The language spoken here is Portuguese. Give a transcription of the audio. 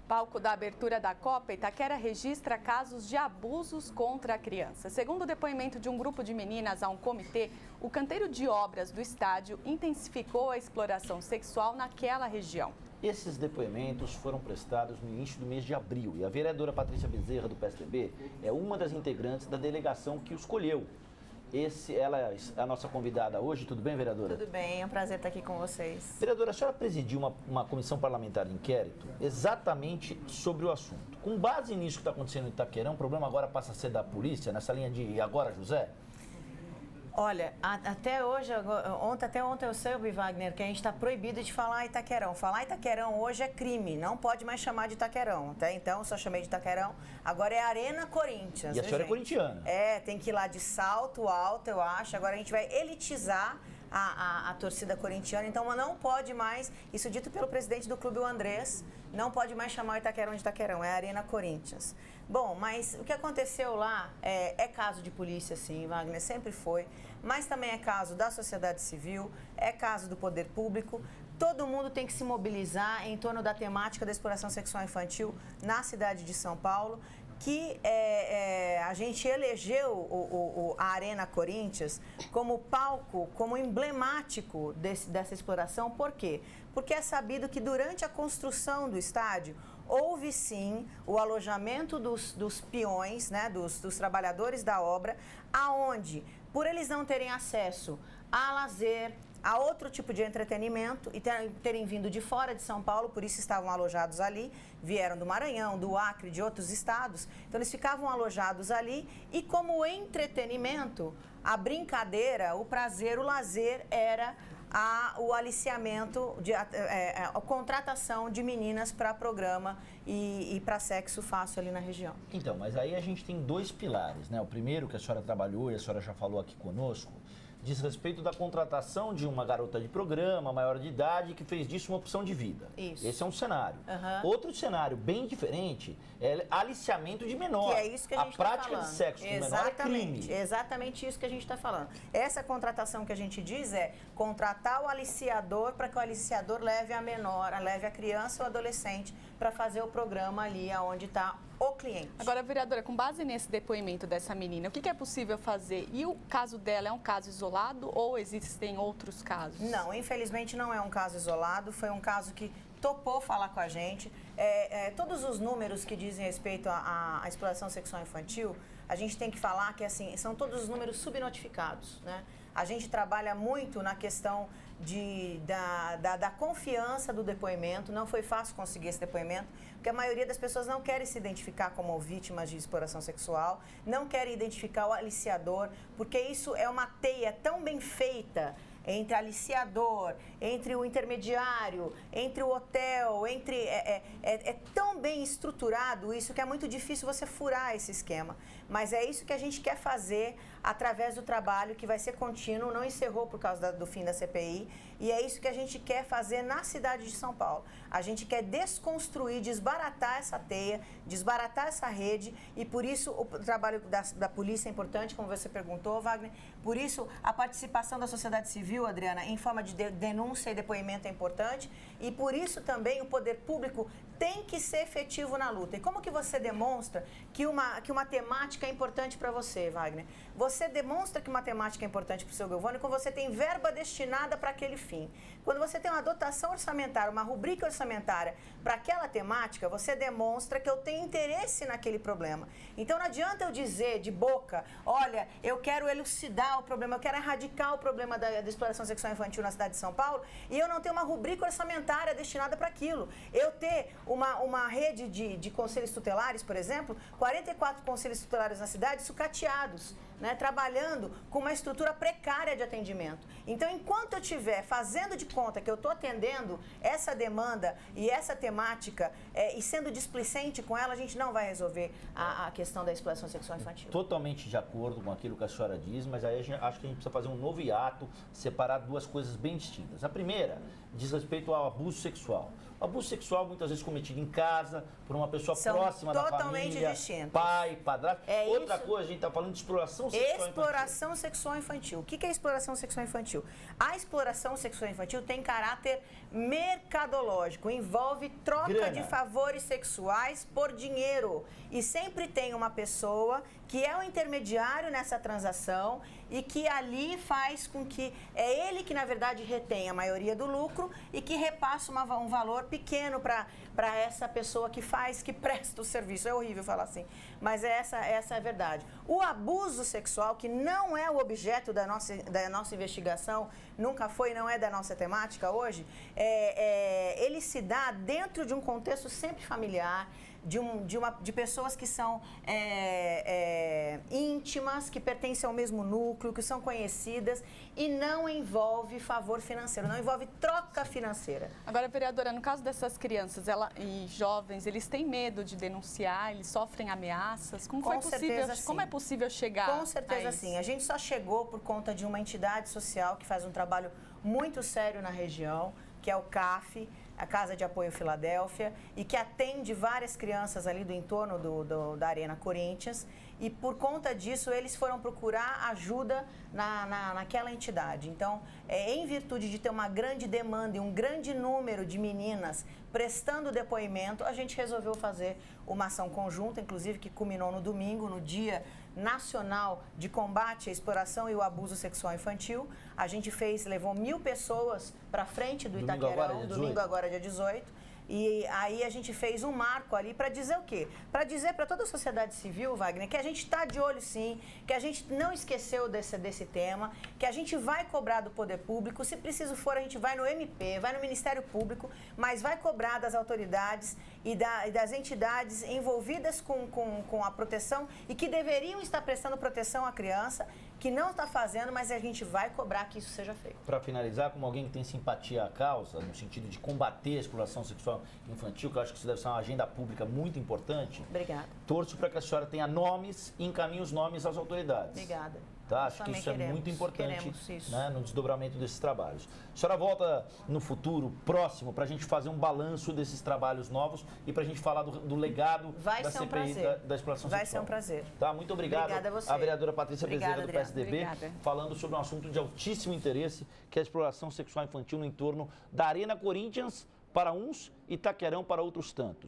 Palco da abertura da Copa, Itaquera registra casos de abusos contra a criança. Segundo o depoimento de um grupo de meninas a um comitê, o canteiro de obras do estádio intensificou a exploração sexual naquela região. Esses depoimentos foram prestados no início do mês de abril e a vereadora Patrícia Bezerra, do PSDB, é uma das integrantes da delegação que o escolheu. Ela é a nossa convidada hoje. Tudo bem, vereadora? Tudo bem, é um prazer estar aqui com vocês. Vereadora, a senhora presidiu uma comissão parlamentar de inquérito exatamente sobre o assunto. Com base nisso que está acontecendo em Itaquerão, o problema agora passa a ser da polícia, nessa linha de agora, José? Olha, até ontem eu soube, Wagner, que a gente está proibido de falar Itaquerão. Falar Itaquerão hoje é crime, não pode mais chamar de Itaquerão. Até então, eu só chamei de Itaquerão, agora é Arena Corinthians. E a senhora é corintiana. É, tem que ir lá de salto alto, eu acho. Agora a gente vai elitizar a torcida corintiana, então não pode mais, isso dito pelo presidente do clube, o Andrés, não pode mais chamar o Itaquerão de Itaquerão, é Arena Corinthians. Bom, mas o que aconteceu lá é caso de polícia, sim, Wagner, sempre foi, mas também é caso da sociedade civil, é caso do poder público. Todo mundo tem que se mobilizar em torno da temática da exploração sexual infantil na cidade de São Paulo, que a gente elegeu a Arena Corinthians como palco, como emblemático dessa exploração. Por quê? Porque é sabido que durante a construção do estádio, houve sim o alojamento dos peões, né, dos trabalhadores da obra, aonde, por eles não terem acesso a lazer, a outro tipo de entretenimento e terem vindo de fora de São Paulo, por isso estavam alojados ali, vieram do Maranhão, do Acre, de outros estados, então eles ficavam alojados ali e como entretenimento, a brincadeira, o prazer, o lazer era o aliciamento, a contratação de meninas para programa e para sexo fácil ali na região. Então, mas aí a gente tem dois pilares, né? O primeiro que a senhora trabalhou e a senhora já falou aqui conosco, diz respeito da contratação de uma garota de programa, maior de idade, que fez disso uma opção de vida. Isso. Esse é um cenário. Uhum. Outro cenário bem diferente é aliciamento de menor. Que é isso que a gente está falando. A prática de sexo com menor é crime. Exatamente isso que a gente está falando. Essa contratação que a gente diz é contratar o aliciador para que o aliciador leve a menor, leve a criança ou adolescente para fazer o programa ali onde está o cliente. Agora, vereadora, com base nesse depoimento dessa menina, o que é possível fazer? E o caso dela é um caso isolado ou existem outros casos? Não, infelizmente não é um caso isolado, foi um caso que topou falar com a gente. Todos os números que dizem respeito à exploração sexual infantil, a gente tem que falar que assim, são todos os números subnotificados, né? A gente trabalha muito na questão da confiança do depoimento. Não foi fácil conseguir esse depoimento, porque a maioria das pessoas não querem se identificar como vítimas de exploração sexual, não querem identificar o aliciador, porque isso é uma teia tão bem feita entre aliciador, entre o intermediário, entre o hotel, é tão bem estruturado isso que é muito difícil você furar esse esquema. Mas é isso que a gente quer fazer através do trabalho que vai ser contínuo, não encerrou por causa do fim da CPI, e é isso que a gente quer fazer na cidade de São Paulo. A gente quer desconstruir, desbaratar essa teia, desbaratar essa rede, e por isso o trabalho da polícia é importante, como você perguntou, Wagner, por isso a participação da sociedade civil, Adriana, em forma de denúncia e depoimento é importante, e por isso também o poder público tem que ser efetivo na luta. E como que você demonstra que uma temática é importante para você, Wagner? Você demonstra que uma temática é importante para o seu governo quando você tem verba destinada para aquele fim. Quando você tem uma dotação orçamentária, uma rubrica orçamentária para aquela temática, você demonstra que eu tenho interesse naquele problema. Então não adianta eu dizer de boca, olha, eu quero elucidar o problema, eu quero erradicar o problema da exploração sexual infantil na cidade de São Paulo, e eu não tenho uma rubrica orçamentária destinada para aquilo. Eu ter uma rede de conselhos tutelares, por exemplo, 44 conselhos tutelares na cidade sucateados, né, trabalhando com uma estrutura precária de atendimento. Então, enquanto eu estiver fazendo de conta que eu estou atendendo essa demanda e essa temática e sendo displicente com ela, a gente não vai resolver a questão da exploração sexual infantil. Totalmente de acordo com aquilo que a senhora diz, mas aí acho que a gente precisa fazer um novo hiato, separar duas coisas bem distintas. A primeira diz respeito ao abuso sexual. O abuso sexual muitas vezes cometido em casa, por uma pessoa próxima da família, distintos. Pai, padrasto. Outra coisa, a gente está falando de exploração sexual infantil. O que é exploração sexual infantil? A exploração sexual infantil tem caráter mercadológico, envolve troca de favores sexuais por dinheiro. E sempre tem uma pessoa que é o intermediário nessa transação e que ali faz com que é ele que, na verdade, retém a maioria do lucro e que repassa um valor pequeno para essa pessoa que faz, que presta o serviço. É horrível falar assim, mas essa é a verdade. O abuso sexual, que não é o objeto da nossa investigação, nunca foi, não é da nossa temática hoje, ele se dá dentro de um contexto sempre familiar, de pessoas que são íntimas, que pertencem ao mesmo núcleo, que são conhecidas e não envolve favor financeiro, não envolve troca financeira. Agora, vereadora, no caso dessas crianças e jovens, eles têm medo de denunciar, eles sofrem ameaças? Como é possível chegar? Com certeza sim. A gente só chegou por conta de uma entidade social que faz um trabalho muito sério na região, que é o CAF, a Casa de Apoio Filadélfia, e que atende várias crianças ali do entorno da Arena Corinthians. E por conta disso, eles foram procurar ajuda naquela entidade. Então, em virtude de ter uma grande demanda e um grande número de meninas prestando depoimento, a gente resolveu fazer uma ação conjunta, inclusive que culminou no domingo, no Dia Nacional de Combate à Exploração e o Abuso Sexual Infantil. A gente levou 1.000 pessoas para frente do Itaquerão, domingo agora, dia 18. E aí a gente fez um marco ali para dizer o quê? Para dizer para toda a sociedade civil, Wagner, que a gente está de olho sim, que a gente não esqueceu desse tema, que a gente vai cobrar do poder público, se preciso for a gente vai no MP, vai no Ministério Público, mas vai cobrar das autoridades e das entidades envolvidas com a proteção e que deveriam estar prestando proteção à criança, que não está fazendo, mas a gente vai cobrar que isso seja feito. Para finalizar, como alguém que tem simpatia à causa, no sentido de combater a exploração sexual infantil, que eu acho que isso deve ser uma agenda pública muito importante. Obrigada. Torço para que a senhora tenha nomes e encaminhe os nomes às autoridades. Obrigada. Tá? Acho que isso é muito importante, né, no desdobramento desses trabalhos. A senhora volta no futuro próximo para a gente fazer um balanço desses trabalhos novos e para a gente falar do legado da CPI da exploração sexual. Vai ser um prazer. Tá? Muito obrigado. Obrigada a você. A vereadora Patrícia Bezerra, do PSDB, Obrigada. falando sobre um assunto de altíssimo interesse, que é a exploração sexual infantil no entorno da Arena Corinthians para uns e Itaquerão para outros tantos.